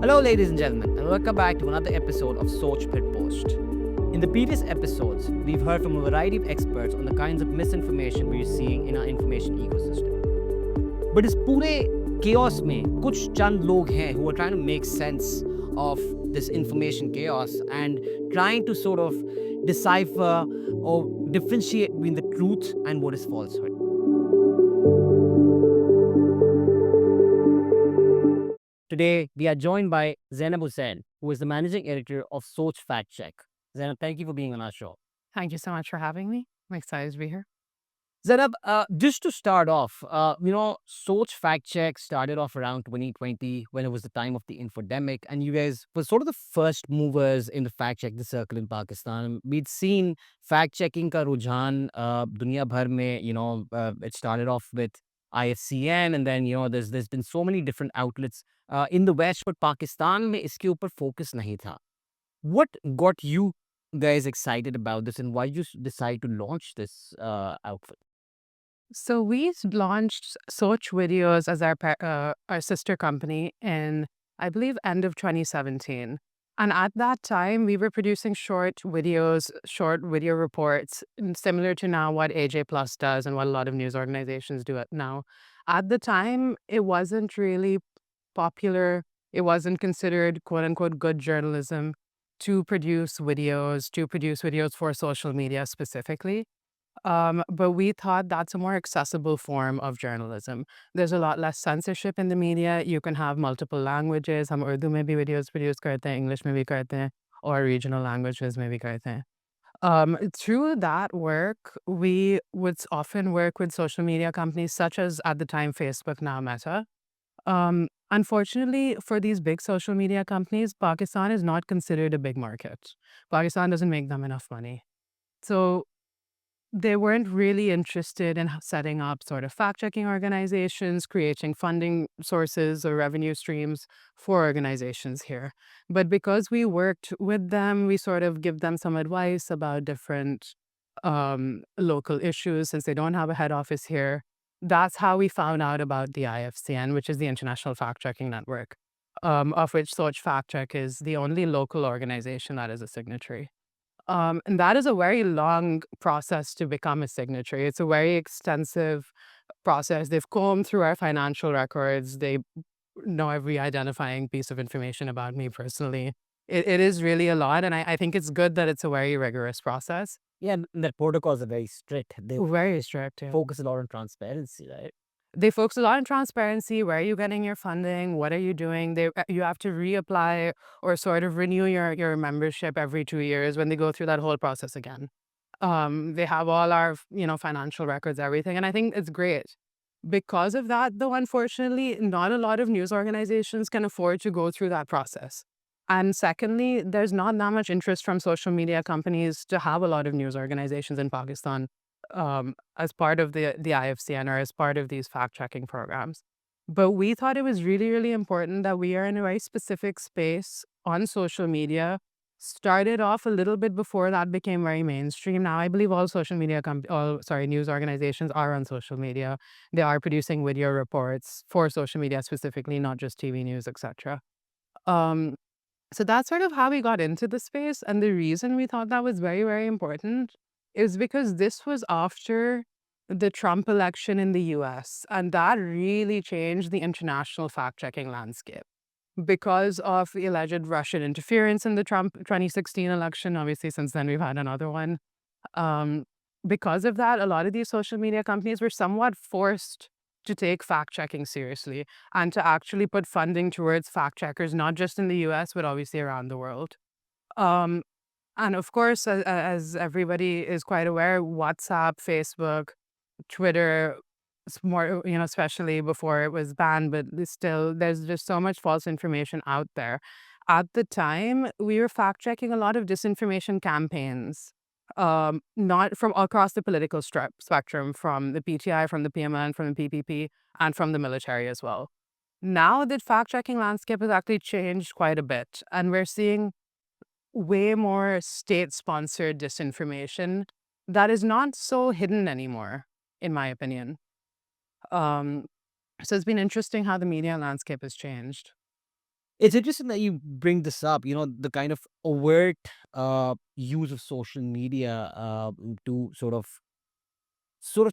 Hello, ladies and gentlemen, and welcome back to another episode of Soch Phir Post. In the previous episodes, we've heard from a variety of experts on the kinds of misinformation we're seeing in our information ecosystem. But इस पूरे chaos में कुछ चंद लोग हैं who are trying to make sense of this information chaos and trying to sort of decipher or differentiate between the truth and what is falsehood. Today, we are joined by Zainab Husain, who is the managing editor of Soch Fact Check. Zainab, thank you for being on our show. Thank you so much for having me. I'm excited to be here. Zainab, just to start off, Soch Fact Check started off around 2020 when it was the time of the infodemic, and you guys were sort of the first movers in the fact check the circle in Pakistan. We'd seen fact checking ka rujhan dunya bhar mein, it started off with IFCN, and then there's been so many different outlets in the West, but Pakistan mein iske upar focus nahi tha. What got you guys excited about this, and why did you decide to launch this outfit? So we launched Soch Videos as our sister company in, I believe, end of 2017. And at that time, we were producing short videos, short video reports, similar to now what AJ Plus does and what a lot of news organizations do it now. At the time, it wasn't really popular. It wasn't considered quote unquote good journalism to produce videos for social media specifically. But we thought that's a more accessible form of journalism. There's a lot less censorship in the media. You can have multiple languages. हम उर्दू में भी videos produce करते हैं, English में भी करते हैं, or regional languages में भी करते हैं. Through that work, we would often work with social media companies such as at the time Facebook, now Meta. Unfortunately, for these big social media companies, Pakistan is not considered a big market. Pakistan doesn't make them enough money. So they weren't really interested in setting up sort of fact-checking organizations, creating funding sources or revenue streams for organizations here. But because we worked with them, we sort of give them some advice about different local issues since they don't have a head office here. That's how we found out about the IFCN, which is the International Fact-Checking Network, of which Soch Fact Check is the only local organization that is a signatory. And that is a very long process to become a signatory. It's a very extensive process. They've combed through our financial records. They know every identifying piece of information about me personally. It is really a lot. And I think it's good that it's a very rigorous process. Yeah, and the protocols are very strict. They Very strict. Yeah. focus a lot on transparency, right? They focus a lot on transparency. Where are you getting your funding? What are you doing? You have to reapply or sort of renew your membership every 2 years when they go through that whole process again. They have all our financial records, everything, and I think it's great. Because of that, though, unfortunately, not a lot of news organizations can afford to go through that process. And secondly, there's not that much interest from social media companies to have a lot of news organizations in Pakistan as part of the IFCN or as part of these fact-checking programs. But we thought it was really, really important that we are in a very specific space on social media. Started off a little bit before that became very mainstream. Now, I believe all news organizations are on social media. They are producing video reports for social media specifically, not just TV news, etc. Um, so that's sort of how we got into the space. And the reason we thought that was very, very important is because this was after the Trump election in the US, and that really changed the international fact-checking landscape because of the alleged Russian interference in the Trump 2016 election. Obviously, since then, we've had another one. Um, because of that, a lot of these social media companies were somewhat forced to take fact-checking seriously and to actually put funding towards fact-checkers, not just in the US, but obviously around the world. Um, and of course, as everybody is quite aware, WhatsApp, Facebook, Twitter, more, especially before it was banned, but there's just so much false information out there. At the time, we were fact checking a lot of disinformation campaigns, not from across the political spectrum, from the PTI, from the PMN, from the PPP, and from the military as well. Now the fact checking landscape has actually changed quite a bit, and we're seeing way more state-sponsored disinformation that is not so hidden anymore, in my opinion. Um, so it's been interesting how the media landscape has changed. It's interesting that you bring this up, the kind of overt use of social media to sort of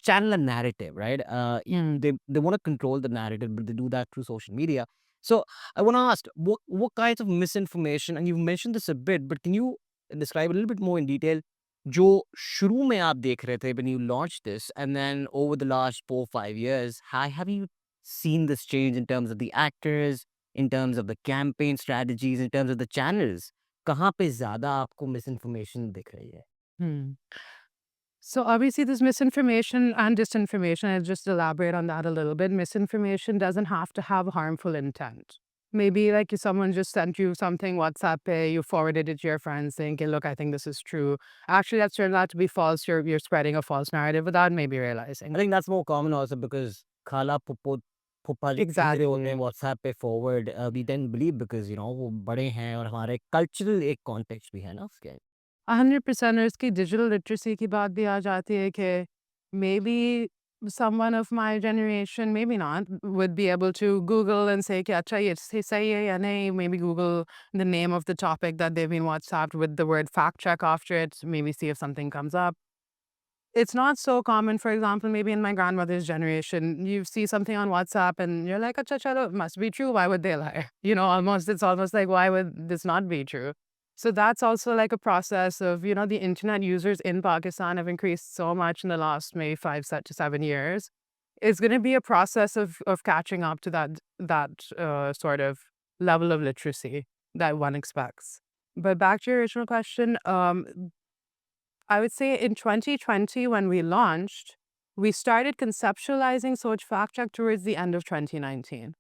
channel a narrative, right? They want to control the narrative, but they do that through social media. So I want to ask, what kinds of misinformation, and you've mentioned this a bit, but can you describe a little bit more in detail? जो शुरू में आप देख रहे थे when you launched this, and then over the last 4 5 years, how have you seen this change in terms of the actors, in terms of the campaign strategies, in terms of the channels? कहाँ पे ज़्यादा आपको misinformation दिख रही है? Hmm. So obviously, this misinformation and disinformation, I'll just elaborate on that a little bit. Misinformation doesn't have to have harmful intent. Maybe like if someone just sent you something WhatsApp, you forwarded it to your friends thinking, look, I think this is true. Actually, that's turned out to be false. You're spreading a false narrative without maybe I realizing. think that's more common also because खाला फुप्पो फूफा जो भेज रहे होते हैं Exactly. WhatsApp पे forward we then believe because वो बड़े हैं और हमारे कल्चरल एक कॉन्टेक्स्ट भी है ना उसके। 100% और इसकी डिजिटल लिटरेसी की बात भी आ जाती है कि maybe someone of my generation, maybe not, would be able to Google and say कि अच्छा ये सही है या नहीं. Maybe Google the name of the topic that they've been WhatsApped with the word fact check after it. Maybe see if something comes up. It's not so common, for example, maybe in my grandmother's generation, you see something on WhatsApp and you're like, "Acha chalo, it must be true. Why would they lie?" It's almost like, why would this not be true? So that's also like a process of, the internet users in Pakistan have increased so much in the last maybe 5 to 7 years. It's going to be a process of catching up to that sort of level of literacy that one expects. But back to your original question, I would say in 2020, when we launched, we started conceptualizing Soch Fact Check towards the end of 2019.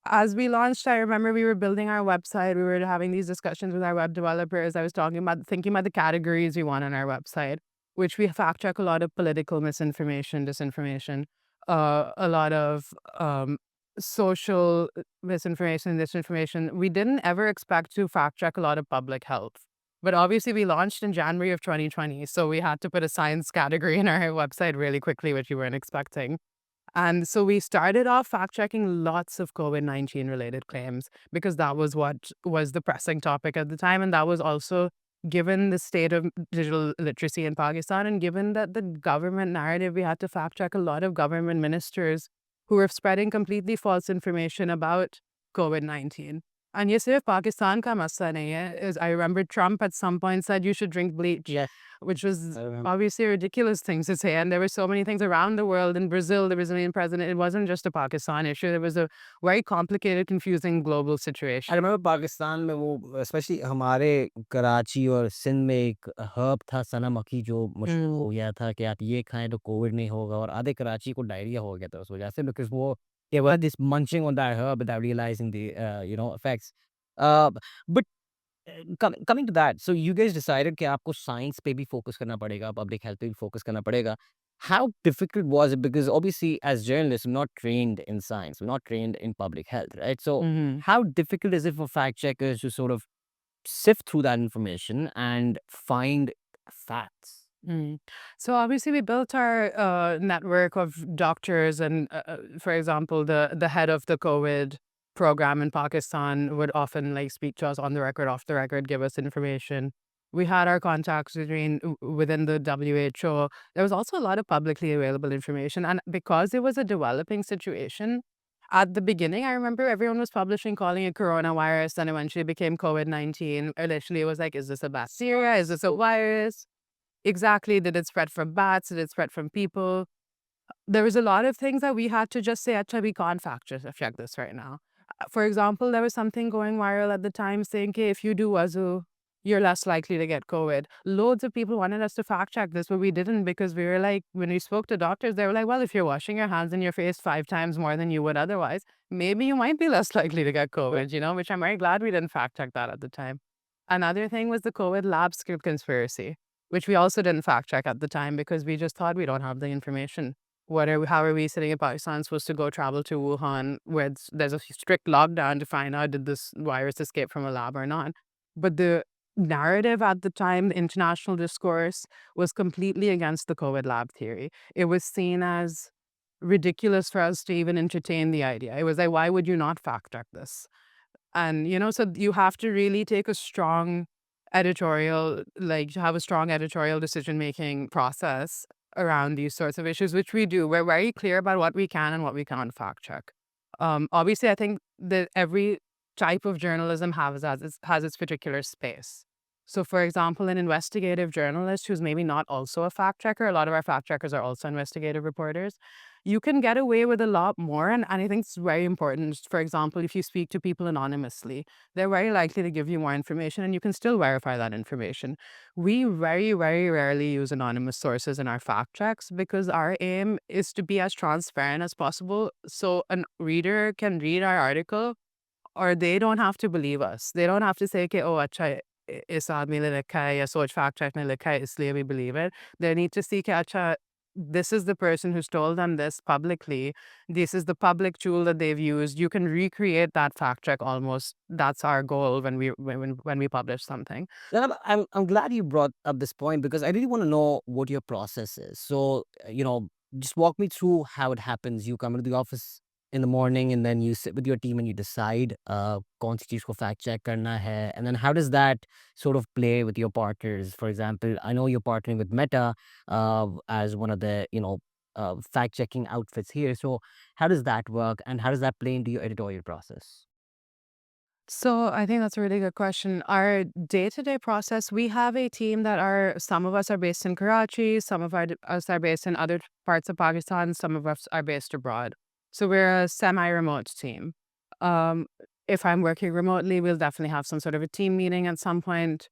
As we launched, I remember we were building our website. We were having these discussions with our web developers. I was thinking about the categories we want on our website, which we fact check a lot of political misinformation, disinformation, a lot of social misinformation, disinformation. We didn't ever expect to fact check a lot of public health. But obviously, we launched in January of 2020. So we had to put a science category in our website really quickly, which we weren't expecting. And so we started off fact checking lots of COVID-19 related claims because that was what was the pressing topic at the time. And that was also given the state of digital literacy in Pakistan and given that the government narrative, we had to fact check a lot of government ministers who were spreading completely false information about COVID-19. And ये सिर्फ पाकिस्तान का मसला नहीं है. I remember Trump at some point said you should drink bleach, Yes, which was I remember. obviously a ridiculous thing to say. And there were so many things around the world. In Brazil, the Brazilian president, it wasn't just a Pakistan issue. It was a very complicated, confusing global I situation. Remember Pakistan में वो specially हमारे कराची और सिंध में एक herb था सना मक्खी जो मशहूर Mm. हो गया था कि आप ये खाएँ तो कोविड नहीं होगा और आधे कराची को डायरिया हो गया था उस वजह से बिकॉज़ वो they were just munching on that herb without realizing the effects. Uh, but coming to that, so you guys decided कि आपको साइंस पे भी फोकस करना पड़ेगा, पब्लिक हेल्थ पे भी फोकस करना पड़ेगा. How difficult was it? Because obviously, as journalists, we're not trained in science, we're not trained in public health, right? So, Mhm. how difficult is it for fact checkers to sort of sift through that information and find facts? Mm. So obviously, we built our network of doctors, and for example, the head of the COVID program in Pakistan would often like speak to us on the record, off the record, give us information. We had our contacts within the WHO. There was also a lot of publicly available information, and because it was a developing situation. At the beginning, I remember everyone was publishing, calling it coronavirus, then eventually it became COVID-19. Initially, it was like, is this a bacteria? Is this a virus? Exactly. Did it spread from bats? Did it spread from people? There was a lot of things that we had to just say, "Acha, we can't fact check this right now." For example, there was something going viral at the time saying, "Okay, if you do wazoo, you're less likely to get COVID." Loads of people wanted us to fact check this, but we didn't because we were like, when we spoke to doctors, they were like, well, if you're washing your hands and your face 5 times more than you would otherwise, maybe you might be less likely to get COVID, which I'm very glad we didn't fact check that at the time. Another thing was the COVID lab script conspiracy, which we also didn't fact check at the time because we just thought we don't have the information. How are we sitting in Pakistan supposed to go travel to Wuhan where there's a strict lockdown to find out did this virus escape from a lab or not? But the narrative at the time, the international discourse, was completely against the COVID lab theory. It was seen as ridiculous for us to even entertain the idea. It was like, why would you not fact check this? And, so you have to really take a strong editorial, like have a strong editorial decision-making process around these sorts of issues, which we do. We're very clear about what we can and what we can't fact check. Obviously, I think that every type of journalism has its particular space. So, for example, an investigative journalist who's maybe not also a fact checker, a lot of our fact checkers are also investigative reporters, you can get away with a lot more. And I think it's very important. For example, if you speak to people anonymously, they're very likely to give you more information and you can still verify that information. We very, very rarely use anonymous sources in our fact checks because our aim is to be as transparent as possible so a reader can read our article or they don't have to believe us. They don't have to say, "Okay, oh, अच्छा इस आदमी ने लिखा है या सोच fact check ने लिखा है इसलिए we believe it." They need to see कि अच्छा this is the person who's told them this publicly. This is the public tool that they've used. You can recreate that fact check almost. That's our goal when we publish something. Zainab, I'm glad you brought up this point because I really want to know what your process is. So, just walk me through how it happens. You come into the office in the morning and then you sit with your team and you decide कौन सी चीज़ को fact check करना है, and then how does that sort of play with your partners? For example, I know you're partnering with Meta as one of the fact checking outfits here. So, how does that work, and how does that play into your editorial process? So I think that's a really good question. Our day-to-day process, we have a team that some of us are based in Karachi, some of us are based in other parts of Pakistan, some of us are based abroad. So we're a semi-remote team. Um, if I'm working remotely, we'll definitely have some sort of a team meeting at some point.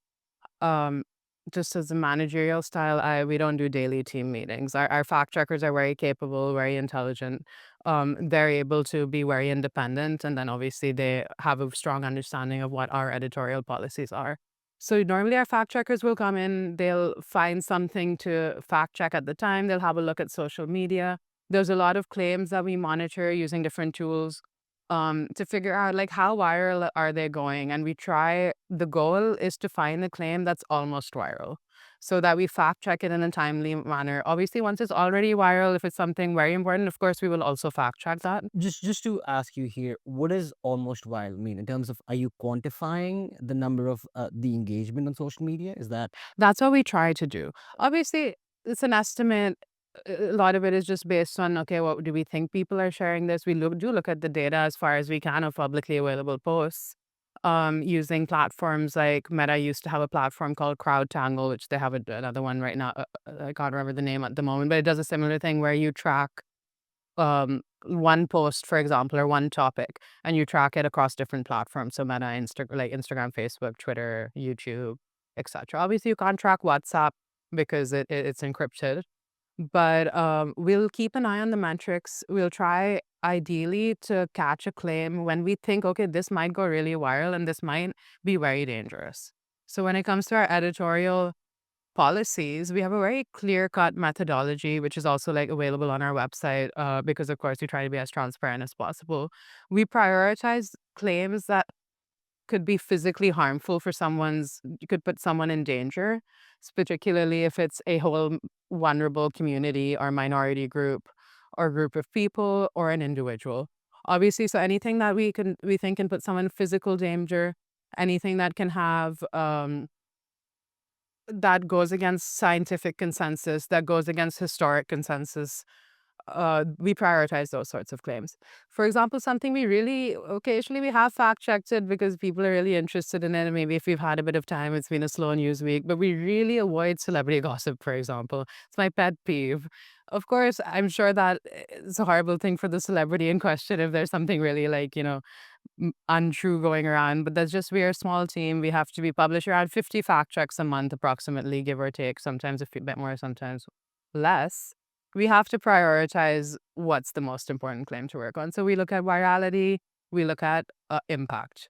Um, just as a managerial style, we don't do daily team meetings. Our fact checkers are very capable, very intelligent. They're able to be very independent, and then obviously they have a strong understanding of what our editorial policies are. So normally our fact checkers will come in, they'll find something to fact check at the time, they'll have a look at social media. There's a lot of claims that we monitor using different tools to figure out like how viral are they going. And the goal is to find a claim that's almost viral so that we fact check it in a timely manner. Obviously, once it's already viral, if it's something very important, of course, we will also fact check that. Just to ask you here, what does almost viral mean in terms of, are you quantifying the number of the engagement on social media? Is that That's what we try to do. Obviously, it's an estimate. A lot of it is just based on, okay, what do we think people are sharing this? We look at the data as far as we can of publicly available posts. Using platforms like Meta used to have a platform called CrowdTangle, which they have another one right now. I can't remember the name at the moment, but it does a similar thing where you track one post, for example, or one topic, and you track it across different platforms. So Meta, like Instagram, Facebook, Twitter, YouTube, etc. Obviously, you can't track WhatsApp because it's encrypted. But we'll keep an eye on the metrics. We'll try ideally to catch a claim when we think, okay, this might go really viral and this might be very dangerous. So when it comes to our editorial policies, we have a very clear-cut methodology, which is also like available on our website, because of course we try to be as transparent as possible. We prioritize claims that could be physically harmful for you could put someone in danger, particularly if it's a whole vulnerable community or minority group or group of people or an individual. Obviously, so anything that we think can put someone in physical danger, anything that can have that goes against scientific consensus, that goes against historic consensus, we prioritize those sorts of claims. For example, something we really occasionally we have fact checked it because people are really interested in it. And maybe if we've had a bit of time, it's been a slow news week, but we really avoid celebrity gossip, for example. It's my pet peeve. Of course, I'm sure that it's a horrible thing for the celebrity in question if there's something really like, untrue going around. But that's just, we're a small team. We have to be published around 50 fact checks a month, approximately, give or take, sometimes a bit more, sometimes less. We have to prioritize what's the most important claim to work on. So we look at virality, we look at impact.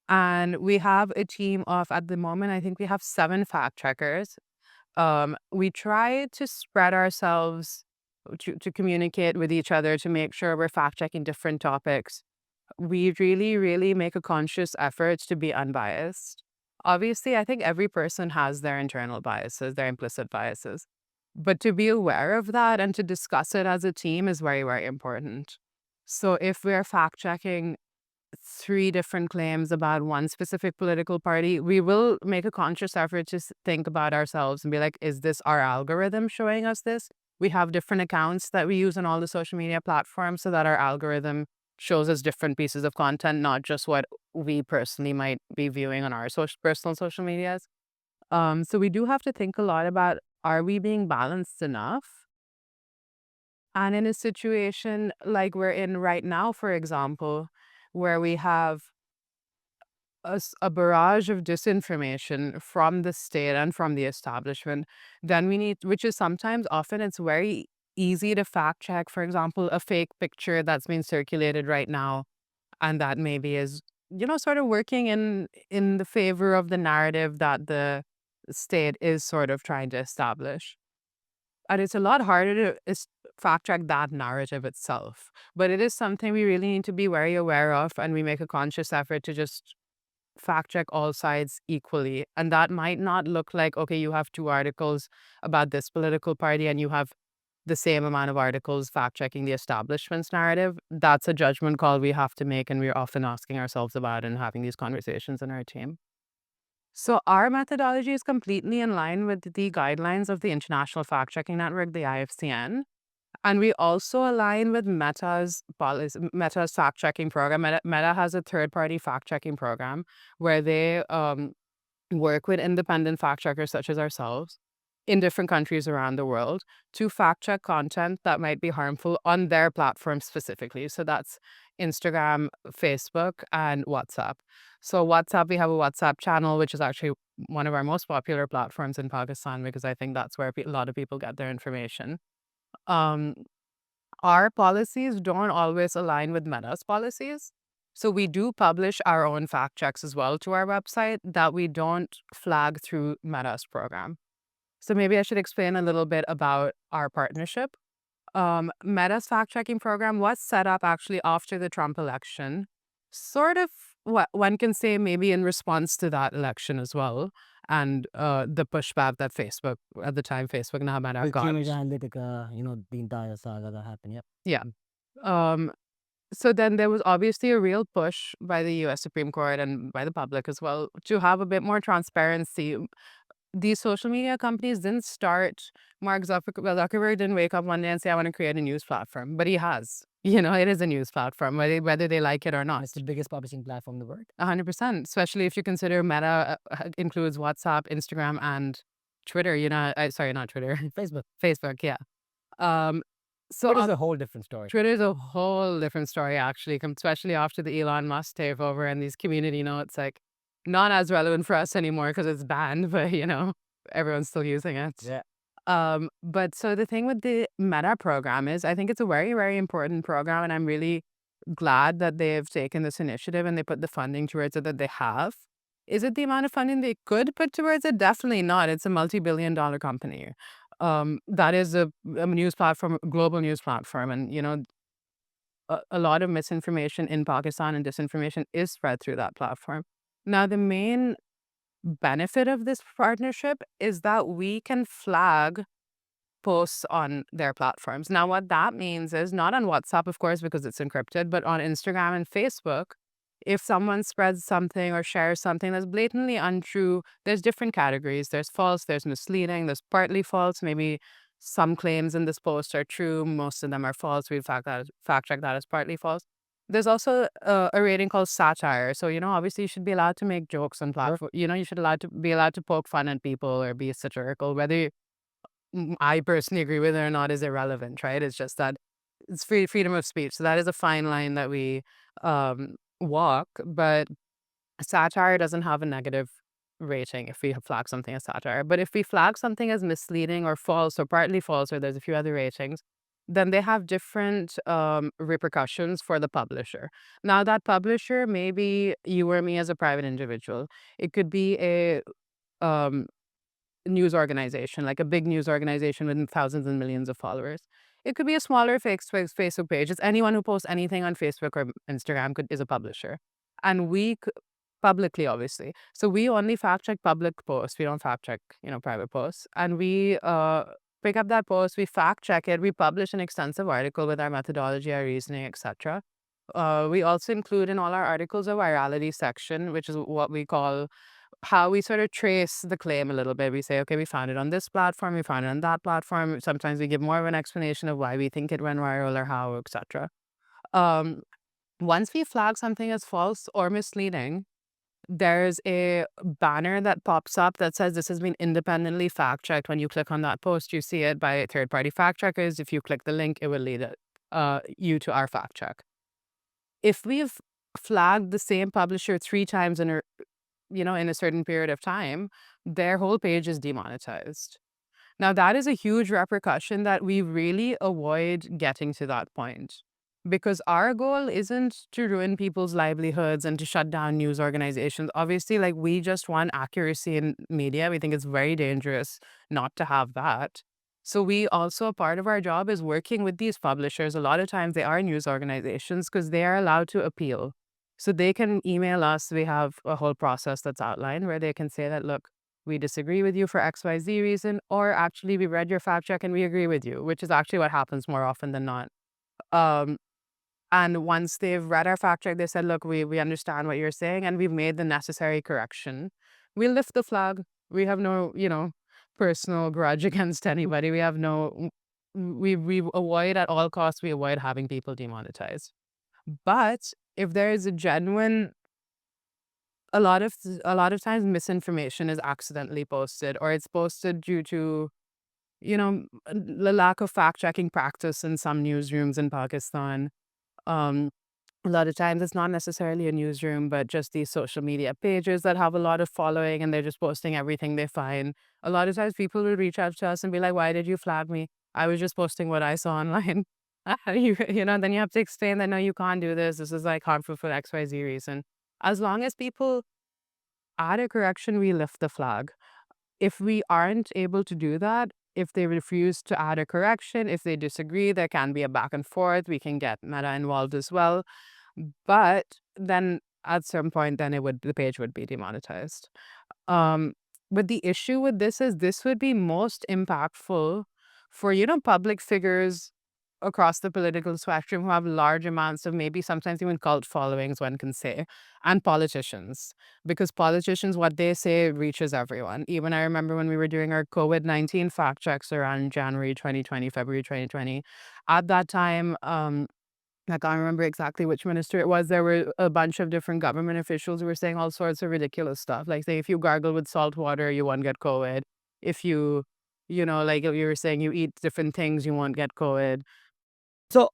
And we have a team of, at the moment, I think we have 7 fact checkers. We try to spread ourselves to communicate with each other to make sure we're fact checking different topics. We really, really make a conscious effort to be unbiased. Obviously, I think every person has their internal biases, their implicit biases. But to be aware of that and to discuss it as a team is very, very important. So if we're fact checking three different claims about one specific political party, we will make a conscious effort to think about ourselves and be like, is this our algorithm showing us this? We have different accounts that we use on all the social media platforms so that our algorithm shows us different pieces of content, not just what we personally might be viewing on our personal social medias. So we do have to think a lot about, are we being balanced enough? And in a situation like we're in right now, for example, where we have a barrage of disinformation from the state and from the establishment, then we need, which is sometimes, often, it's very easy to fact check, for example, a fake picture that's being circulated right now, and that maybe is, sort of working in the favor of the narrative that the state is sort of trying to establish. And it's a lot harder to fact check that narrative itself. But it is something we really need to be very aware of, and we make a conscious effort to just fact check all sides equally. And that might not look like, okay, you have two articles about this political party and you have the same amount of articles fact checking the establishment's narrative. That's a judgment call we have to make, and we're often asking ourselves about and having these conversations in our team. So our methodology is completely in line with the guidelines of the International Fact Checking Network, the IFCN. And we also align with Meta's policy, Meta's fact checking program. Meta has a third party fact checking program where they work with independent fact checkers such as ourselves in different countries around the world to fact check content that might be harmful on their platform specifically. So that's Instagram, Facebook, and WhatsApp. So WhatsApp, we have a WhatsApp channel, which is actually one of our most popular platforms in Pakistan because I think that's where a lot of people get their information. Um, our policies don't always align with Meta's policies. So we do publish our own fact checks as well to our website that we don't flag through Meta's program. So maybe I should explain a little bit about our partnership. Meta's fact checking program was set up actually after the Trump election, sort of what one can say maybe in response to that election as well. And the pushback that Facebook, at the time, Facebook now Meta With got. Cambridge Analytica, the entire saga that happened. Yep. Yeah. Um, so then there was obviously a real push by the US Supreme Court and by the public as well to have a bit more transparency. These social media companies didn't start. Zuckerberg didn't wake up one day and say, I want to create a news platform, but he has. It is a news platform, whether they like it or not. It's the biggest publishing platform in the world. 100%, especially if you consider Meta includes WhatsApp, Instagram, and Twitter. Sorry, not Twitter, Facebook. Facebook, yeah. Um, so What is a whole different story? Twitter's a whole different story, actually, especially after the Elon Musk takeover and these community notes, like, not as relevant for us anymore because it's banned, but everyone's still using it. Yeah. But so the thing with the Meta program is, I think it's a very, very important program, and I'm really glad that they've taken this initiative and they put the funding towards it that they have. Is it the amount of funding they could put towards it? Definitely not. It's a multi-billion-dollar company. That is a news platform, a global news platform, and a lot of misinformation in Pakistan and disinformation is spread through that platform. Now, the main benefit of this partnership is that we can flag posts on their platforms. Now, what that means is not on WhatsApp, of course, because it's encrypted, but on Instagram and Facebook, if someone spreads something or shares something that's blatantly untrue, there's different categories. There's false, there's misleading, there's partly false. Maybe some claims in this post are true, most of them are false. We fact check that as partly false. There's also a rating called satire. So, obviously you should be allowed to make jokes on platform. You should be allowed to poke fun at people or be satirical. Whether I personally agree with it or not is irrelevant, right? It's just that it's freedom of speech. So that is a fine line that we walk. But satire doesn't have a negative rating if we flag something as satire. But if we flag something as misleading or false or partly false, or there's a few other ratings, then they have different repercussions for the publisher. Now, that publisher may be you or me as a private individual. It could be a um, news organization, like a big news organization with thousands and millions of followers. It could be a smaller Facebook page. It's anyone who posts anything on Facebook or Instagram is a publisher. And we publicly, obviously. So we only fact check public posts. We don't fact check, private posts. And we pick up that post, we fact check it, we publish an extensive article with our methodology, our reasoning, etc. We also include in all our articles a virality section, which is what we call how we sort of trace the claim a little bit. We say, okay, we found it on this platform, we found it on that platform. Sometimes we give more of an explanation of why we think it went viral or how, etc. Um, Once we flag something as false or misleading, there's a banner that pops up that says this has been independently fact checked. When you click on that post, you see it by third party fact checkers. If you click the link, it will lead you to our fact check. If we've flagged the same publisher 3 times in a certain period of time, their whole page is demonetized. Now, that is a huge repercussion that we really avoid getting to that point because our goal isn't to ruin people's livelihoods and to shut down news organizations. Obviously, like we just want accuracy in media. We think it's very dangerous not to have that. So, we also, a part of our job is working with these publishers. A lot of times they are news organizations because they are allowed to appeal. So, they can email us. We have a whole process that's outlined where they can say that, look, we disagree with you for XYZ reason, or actually we read your fact check and we agree with you, which is actually what happens more often than not. Um, and once they've read our fact check, they said, look, we understand what you're saying and we've made the necessary correction. We lift the flag. We have no, personal grudge against anybody. We have no, we avoid at all costs, we avoid having people demonetized. But if there is a genuine a lot of times misinformation is accidentally posted or it's posted due to the lack of fact checking practice in some newsrooms in Pakistan. um a lot of times it's not necessarily a newsroom but just these social media pages that have a lot of following and they're just posting everything they find. A lot of times people will reach out to us and be like, why did you flag me? I was just posting what I saw online. Then you have to explain that no, you can't do this, this is like harmful for XYZ reason. As long as people add a correction, we lift the flag. If we aren't able to do that, if they refuse to add a correction, if they disagree, there can be a back and forth. We can get Meta involved as well. But then at some point, then the page would be demonetized. Um, but the issue with this is this would be most impactful for, public figures across the political spectrum who have large amounts of maybe sometimes even cult followings, one can say, and politicians. Because politicians, what they say reaches everyone. Even I remember when we were doing our COVID-19 fact checks around January 2020, February 2020. At that time, I can't remember exactly which minister it was. There were a bunch of different government officials who were saying all sorts of ridiculous stuff. Like, say, if you gargle with salt water, you won't get COVID. If like you were saying, you eat different things, you won't get COVID. So,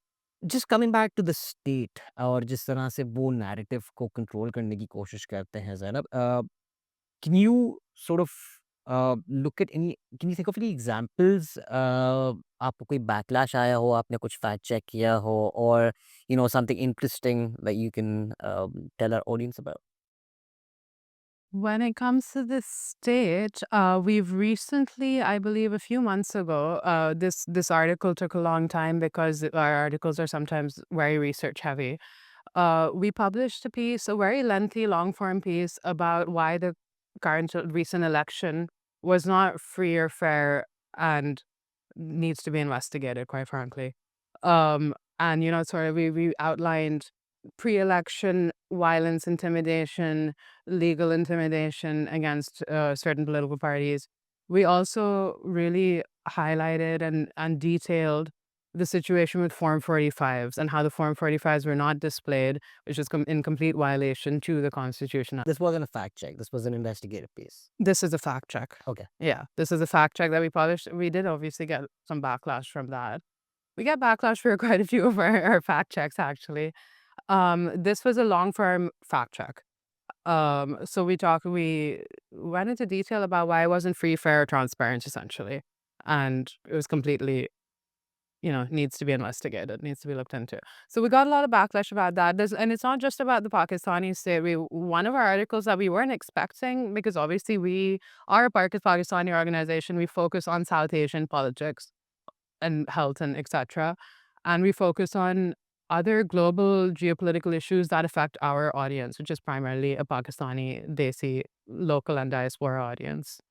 just coming back to the state और जिस तरह से वो narrative को control करने की कोशिश करते हैं Zainab, can you sort of look at any can you think of any examples, आपको कोई बैकलैश आया हो, आपने कुछ फैक्ट चेक किया हो or something interesting that you can tell our audience about? When it comes to this state, we've recently, I believe, a few months ago, this article took a long time because our articles are sometimes very research heavy. We published a piece, a very lengthy, long form piece about why the current recent election was not free or fair and needs to be investigated, quite frankly. And sort of we outlined pre-election violence, intimidation, legal intimidation against certain political parties. We also really highlighted and detailed the situation with Form 45s and how the Form 45s were not displayed, which is in complete violation to the Constitution. This wasn't a fact check. This was an investigative piece. This is a fact check. Okay. Yeah, this is a fact check that we published. We did obviously get some backlash from that. We get backlash for quite a few of our fact checks, actually. This was a long form fact check. So we went into detail about why it wasn't free, fair, transparent, essentially. And it was completely, needs to be investigated, needs to be looked into. So we got a lot of backlash about that. And it's not just about the Pakistani state. One of our articles that we weren't expecting, because obviously we are a Pakistani organization, we focus on South Asian politics and health and etc. And we focus on other global geopolitical issues that affect our audience, which is primarily a Pakistani, Desi, local and diaspora audience.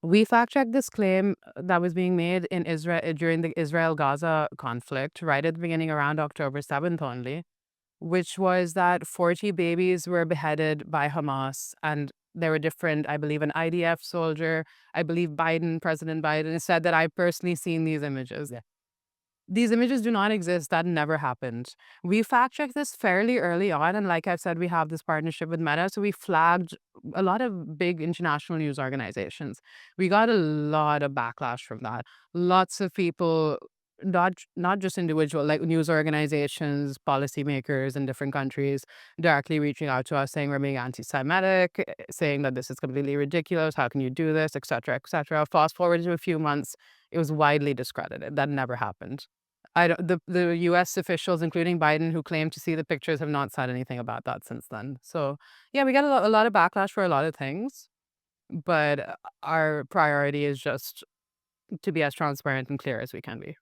We fact checked this claim that was being made in Israel during the Israel-Gaza conflict, right at the beginning, around October 7th only. which was that 40 babies were beheaded by Hamas. And there were different, I believe, an IDF soldier, I believe President Biden said that I've personally seen these images. These images do not exist. That never happened. We fact checked this fairly early on. And like I've said, we have this partnership with Meta. So we flagged a lot of big international news organizations. We got a lot of backlash from that. Lots of people, not just individual, like news organizations, policymakers in different countries, directly reaching out to us saying we're being anti-Semitic, saying that this is completely ridiculous. How can you do this, et cetera, et cetera. Fast forward to a few months, it was widely discredited. That never happened. I don't the US officials, including Biden, who claimed to see the pictures, have not said anything about that since then. So, yeah, we get a lot of backlash for a lot of things, but our priority is just to be as transparent and clear as we can be.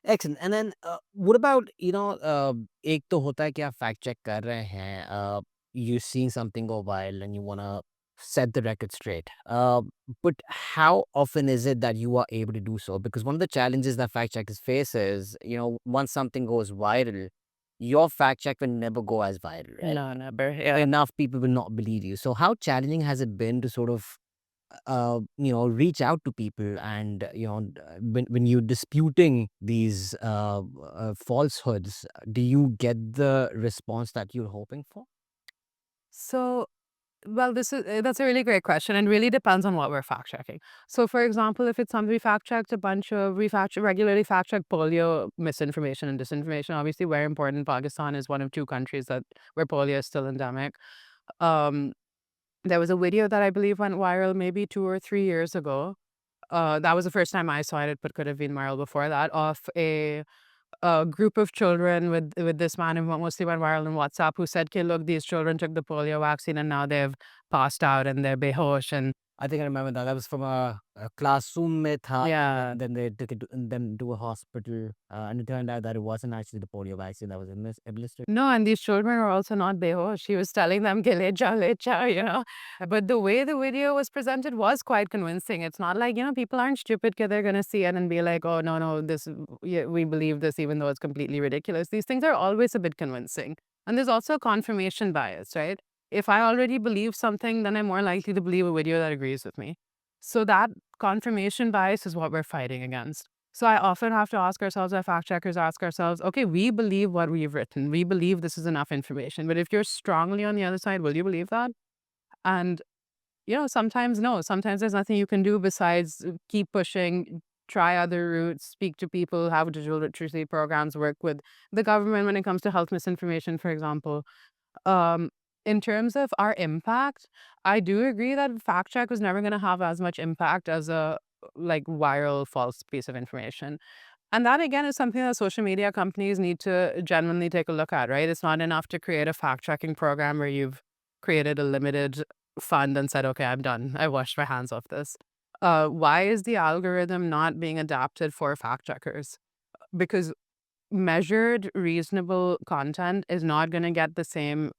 Excellent. And then what about, एक तो होता है कि आप fact check कर रहे हैं, you're seeing something go viral and you want to set the record straight. But how often is it that you are able to do so? Because one of the challenges that fact checkers face is, once something goes viral, your fact check will never go as viral, right? No, never. Yeah. Enough people will not believe you. So how challenging has it been to sort of reach out to people and, when you're disputing these falsehoods, do you get the response that you're hoping for? So, well, this is that's a really great question, and really depends on what we're fact checking. So, for example, if it's something we regularly fact check polio misinformation and disinformation. Obviously, very important. Pakistan is one of two countries that where polio is still endemic. Um, there was a video that I believe went viral maybe 2 or 3 years ago. That was the first time I saw it, but could have been viral before that. Of a group of children with this man who mostly went viral on WhatsApp, who said, "Okay, look, these children took the polio vaccine and now they've passed out and they're behosh." And I think I remember that. That was from a classroom में था, yeah, and then they took it them to a hospital, and it turned out that it wasn't actually the polio vaccine that was administered. no, and these children are also not behosh. He was telling them, "Ke le jao," you know. But the way the video was presented was quite convincing. It's not like, people aren't stupid because they're going to see it and be like, "Oh, no, no, this, yeah, we believe this, even though it's completely ridiculous." These things are always a bit convincing. And there's also confirmation bias, right? If I already believe something, then I'm more likely to believe a video that agrees with me. So that confirmation bias is what we're fighting against. So I often have to ask ourselves, our fact checkers ask ourselves, okay, we believe what we've written. We believe this is enough information. But if you're strongly on the other side, will you believe that? And, sometimes no. Sometimes there's nothing you can do besides keep pushing, try other routes, speak to people, have digital literacy programs, work with the government when it comes to health misinformation, for example. Um, in terms of our impact, I do agree that fact check was never going to have as much impact as a like viral false piece of information. And that again is something that social media companies need to genuinely take a look at, right? It's not enough to create a fact checking program where you've created a limited fund and said, okay, I'm done. I washed my hands off this. Why is the algorithm not being adapted for fact checkers? Because measured, reasonable content is not going to get the same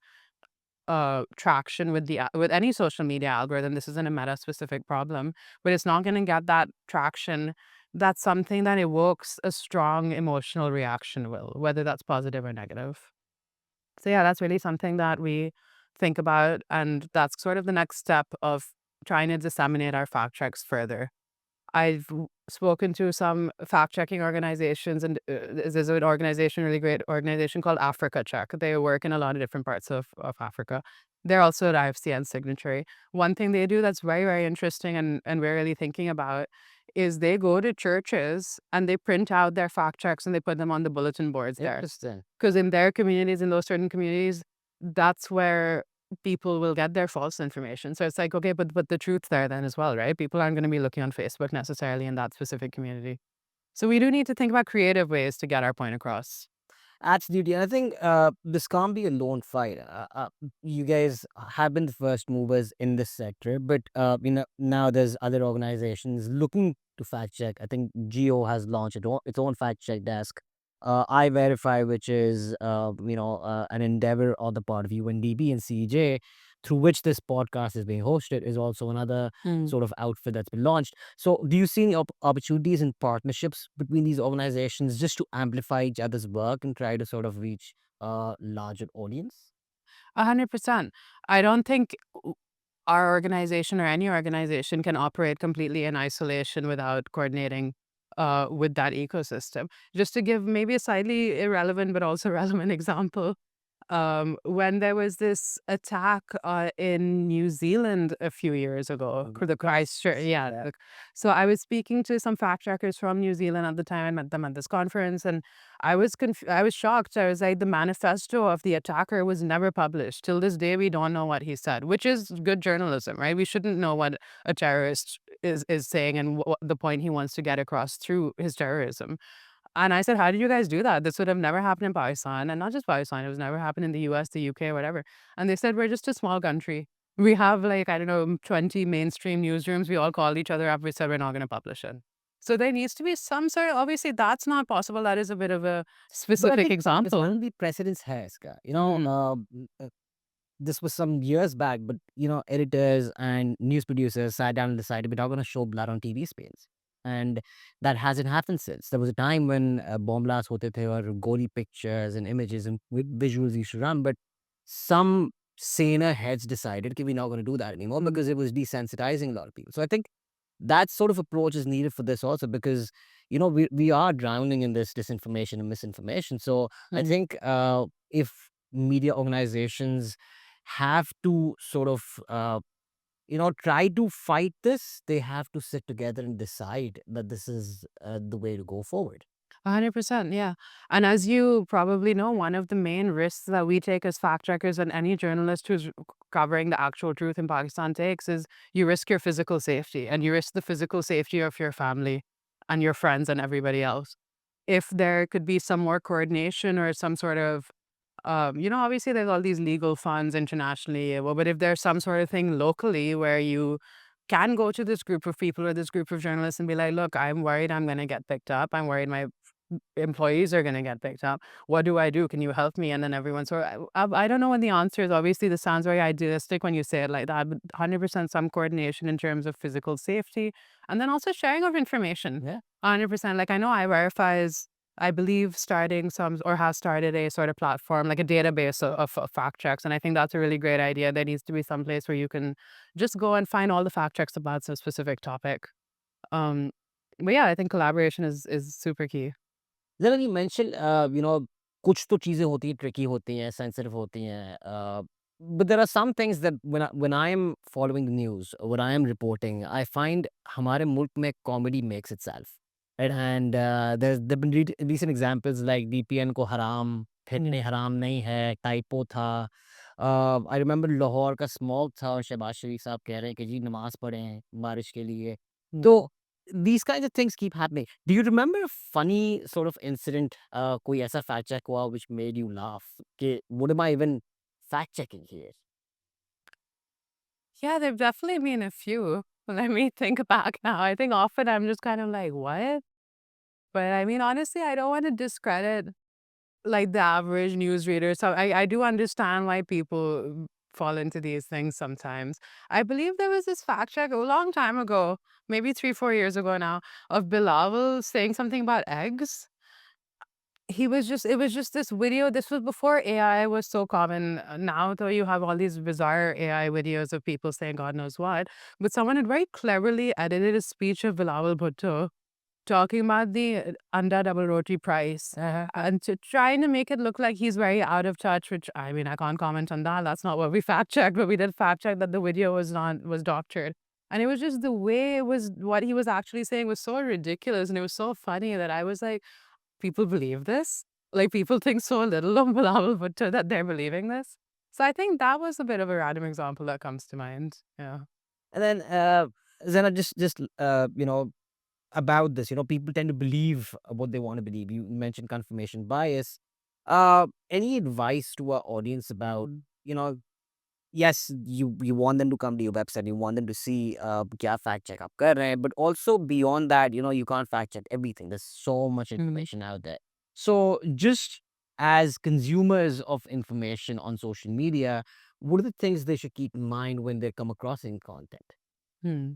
traction with with any social media algorithm. This isn't a meta specific problem, but it's not going to get that traction. That's something that evokes a strong emotional reaction will, whether that's positive or negative. So yeah, that's really something that we think about, and that's sort of the next step of trying to disseminate our fact checks further. Spoken to some fact checking organizations, and there's an organization, really great organization called Africa Check. They work in a lot of different parts of Africa. They're also an IFCN signatory. One thing they do that's very, very interesting, and we're really thinking about, is they go to churches and they print out their fact checks and they put them on the bulletin boards there. Interesting. Because in their communities, in those certain communities, that's where people will get their false information. So it's like, okay, but the truth's there then as well, right? People aren't going to be looking on Facebook necessarily in that specific community. So we do need to think about creative ways to get our point across. Absolutely. And I think this can't be a lone fight. You guys have been the first movers in this sector, but now there's other organizations looking to fact check. I think Geo has launched its own fact check desk. iVerify, which is an endeavor on the part of UNDP and CJ, through which this podcast is being hosted, is also another Mm. sort of outfit that's been launched. So, do you see any opportunities and partnerships between these organizations just to amplify each other's work and try to sort of reach a larger audience? 100%. I don't think our organization or any organization can operate completely in isolation without coordinating with that ecosystem. Just to give maybe a slightly irrelevant but also relevant example, when there was this attack in New Zealand a few years ago, the Christchurch, yeah. Yeah. So I was speaking to some fact checkers from New Zealand at the time. I met them at this conference, and I was shocked. I was like, the manifesto of the attacker was never published. Till this day, we don't know what he said, which is good journalism, right? We shouldn't know what a terrorist is saying and what the point he wants to get across through his terrorism. And I said, "How did you guys do that? This would have never happened in Pakistan, and not just Pakistan, it was never happened in the US, the UK, whatever." And they said, "We're just a small country. We have like, I don't know, 20 mainstream newsrooms. We all called each other up. We said we're not going to publish it." So there needs to be some sort of, obviously, that's not possible. That is a bit of a But I specific think there's example. going to be precedence here, Ska. Mhm. This was some years back, but editors and news producers sat down and decided we're not going to show blood on TV screens, and that hasn't happened since. There was a time when bomb blasts hote the or gory pictures and images and visuals used to run, but some saner heads decided, okay, we're not going to do that anymore because it was desensitizing a lot of people. So I think that sort of approach is needed for this also because we are drowning in this disinformation and misinformation. So I Mhm. think if media organizations have to sort of try to fight this, they have to sit together and decide that this is the way to go forward. 100%, yeah. And as you probably know, one of the main risks that we take as fact checkers and any journalist who's covering the actual truth in Pakistan takes is you risk your physical safety and you risk the physical safety of your family and your friends and everybody else. If there could be some more coordination or some sort of obviously there's all these legal funds internationally, well, but if there's some sort of thing locally where you can go to this group of people or this group of journalists and be like, look, I'm worried I'm going to get picked up. I'm worried my employees are going to get picked up. What do I do? Can you help me? And then everyone, so I don't know what the answer is. Obviously, this sounds very idealistic when you say it like that, but 100% some coordination in terms of physical safety and then also sharing of information. Yeah. 100%. Like I know iVerify is, I believe, starting some or has started a sort of platform, like a database of fact checks. And I think that's a really great idea. There needs to be some place where you can just go and find all the fact checks about some specific topic. Um, but yeah, I think collaboration is super key. Then you mentioned, कुछ तो चीज़ें होती हैं, tricky होती हैं, sensitive होती हैं. But there are some things that when I am following the news, when I am reporting, I find हमारे मुल्क में comedy makes itself. Right? And there've been recent examples like VPN को हराम, फिर नहीं हराम नहीं है, टाइपो था. I remember लाहौर का स्मॉग था और शहबाज शरीफ साहब कह रहे हैं कि जी नमाज पढ़ें बारिश के लिए. तो these kinds of things keep happening. Do you remember a funny sort of incident, कोई ऐसा fact check हुआ which made you laugh? कि what am I even fact checking here? Yeah, there've definitely been a few. Let me think back now. I think often I'm just kind of like, what? But I mean, honestly, I don't want to discredit like the average newsreader. So I do understand why people fall into these things sometimes. I believe there was this fact check a long time ago, maybe 3, 4 years ago now, of Bilal saying something about eggs. It was just this video. This was before AI was so common. Now, though, you have all these bizarre AI videos of people saying God knows what. But someone had very cleverly edited a speech of Bilal Bhutto talking about the anda double roti price and to trying to make it look like he's very out of touch, which I mean, I can't comment on that. That's not what we fact checked, but we did fact check that the video was doctored. And it was just the way it was, what he was actually saying was so ridiculous and it was so funny that I was like, people believe this? Like, people think so little of Bilal Bhutto that they're believing this? So I think that was a bit of a random example that comes to mind. Yeah. And then, Zena, just about this, people tend to believe what they want to believe. You mentioned confirmation bias. Any advice to our audience about, you know, yes, you want them to come to your website, you want them to see क्या fact check आप कर रहे हैं, but also beyond that, you can't fact check everything. There's so much Mhm. information out there. So just as consumers of information on social media, what are the things they should keep in mind when they come across in content? Hmm.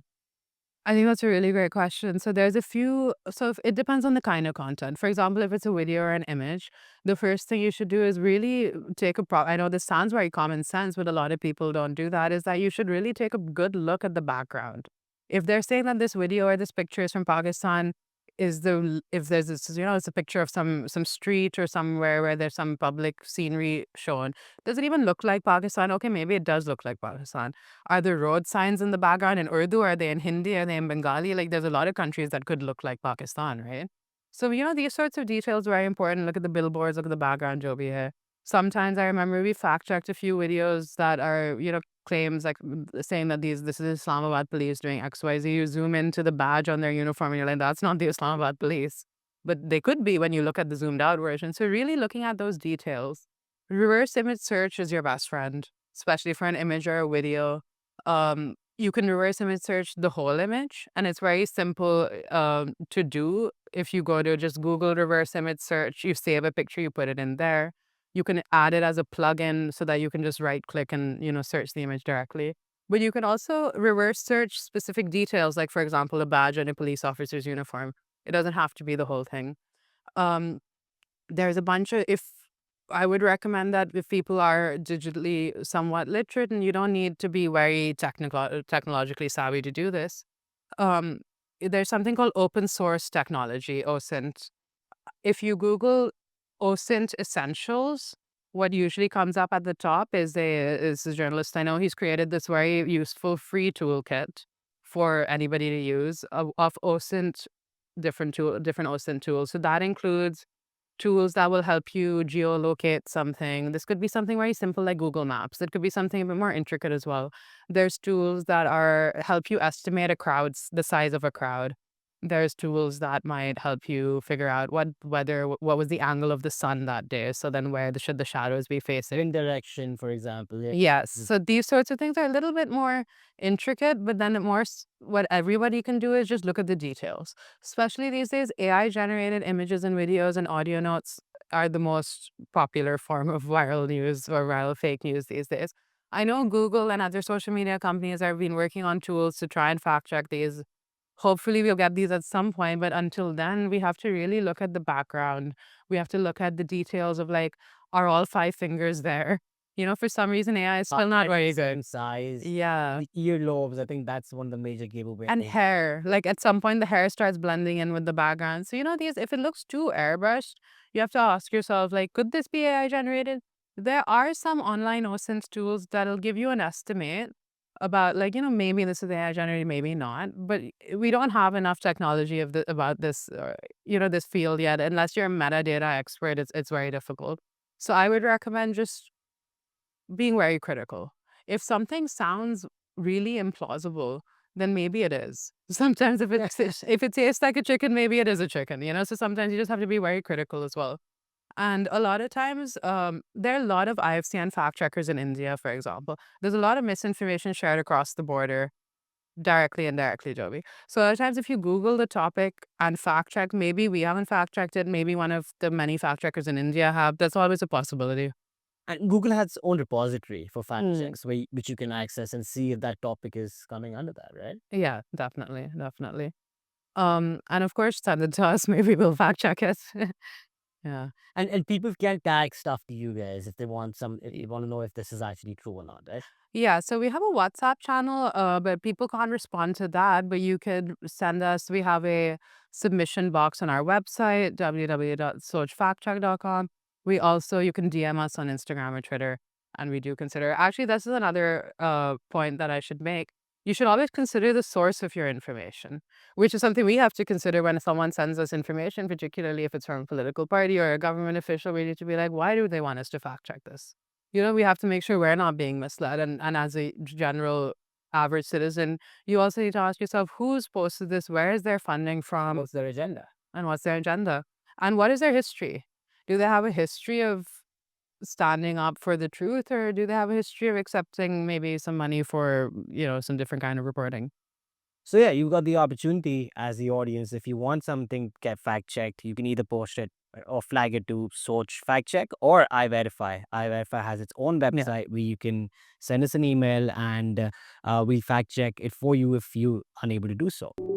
I think that's a really great question. So there's a few, so if, it depends on the kind of content. For example, if it's a video or an image, the first thing you should do is really take a I know this sounds very common sense, but a lot of people don't do that, is that you should really take a good look at the background. If they're saying that this video or this picture is from Pakistan, if there's this, it's a picture of some street or somewhere where there's some public scenery shown. Does it even look like Pakistan? Okay, maybe it does look like Pakistan. Are there road signs in the background in Urdu? Are they in Hindi? Are they in Bengali? Like, there's a lot of countries that could look like Pakistan, right? So, these sorts of details are very important. Look at the billboards, look at the background, jo bhi hai. Sometimes I remember we fact checked a few videos that are, claims like saying that this is Islamabad police doing XYZ. You zoom into the badge on their uniform and you're like, that's not the Islamabad police. But they could be when you look at the zoomed out version. So, really looking at those details. Reverse image search is your best friend, especially for an image or a video. You can reverse image search the whole image, and it's very simple to do. If you go to just Google reverse image search, you save a picture, you put it in there. You can add it as a plugin so that you can just right click and search the image directly. But you can also reverse search specific details, like for example, a badge on a police officer's uniform. It doesn't have to be the whole thing. Um, there's a bunch of if I would recommend that if people are digitally somewhat literate and you don't need to be very technologically savvy to do this. Um, there's something called open source technology, OSINT. If you Google OSINT essentials, what usually comes up at the top is a journalist I know. He's created this very useful free toolkit for anybody to use of OSINT different OSINT tools. So that includes tools that will help you geolocate something. This could be something very simple like Google Maps. It could be something a bit more intricate as well. There's tools that are help you estimate the size of a crowd. There's tools that might help you figure out what was the angle of the sun that day. So then should the shadows be facing? In direction, for example. Yeah. Yes. Mhm. So these sorts of things are a little bit more intricate, but then what everybody can do is just look at the details. Especially these days, AI generated images and videos and audio notes are the most popular form of viral news or viral fake news these days. I know Google and other social media companies have been working on tools to try and fact check these. Hopefully, we'll get these at some point, but until then, we have to really look at the background. We have to look at the details of like, are all five fingers there? For some reason, AI is still not At the very good. same size. Yeah. The earlobes, I think that's one of the major giveaway And things. hair. Like at some point, the hair starts blending in with the background. So, if it looks too airbrushed, you have to ask yourself, like, could this be AI generated? There are some online OSINT tools that'll give you an estimate about, like, maybe this is AI generated, maybe not. But we don't have enough technology about this, this field yet. Unless you're a metadata expert, it's very difficult. So I would recommend just being very critical. If something sounds really implausible, then maybe it is. Sometimes if it tastes like a chicken, maybe it is a chicken, So sometimes you just have to be very critical as well. And a lot of times, there are a lot of IFCN fact checkers in India, for example. There's a lot of misinformation shared across the border, directly and indirectly, Joby. So a lot of times if you Google the topic and fact check, maybe we haven't fact checked it, maybe one of the many fact checkers in India have. That's always a possibility. And Google has its own repository for fact Mm. checks, which you can access and see if that topic is coming under that, right? Yeah, definitely, definitely. And of course, send it to us. Maybe we'll fact check it. Yeah. And people can tag stuff to you guys if they want to know if this is actually true or not, right? Yeah, so we have a WhatsApp channel, but people can't respond to that. But you could send us, we have a submission box on our website, www.sochfactcheck.com. You can DM us on Instagram or Twitter, and we do consider. Actually, this is another point that I should make. You should always consider the source of your information, which is something we have to consider when someone sends us information, particularly if it's from a political party or a government official. We need to be like, why do they want us to fact check this? We have to make sure we're not being misled. And as a general average citizen, you also need to ask yourself who's posted this, where is their funding from, What's their agenda? and what's their agenda? And what is their history? Do they have a history of standing up for the truth, or do they have a history of accepting maybe some money for, some different kind of reporting? So yeah, you got the opportunity as the audience. If you want something get fact checked, you can either post it or flag it to Soch Fact Check or iVerify. iVerify has its own Yeah. website where you can send us an email and we fact check it for you if you unable to do so.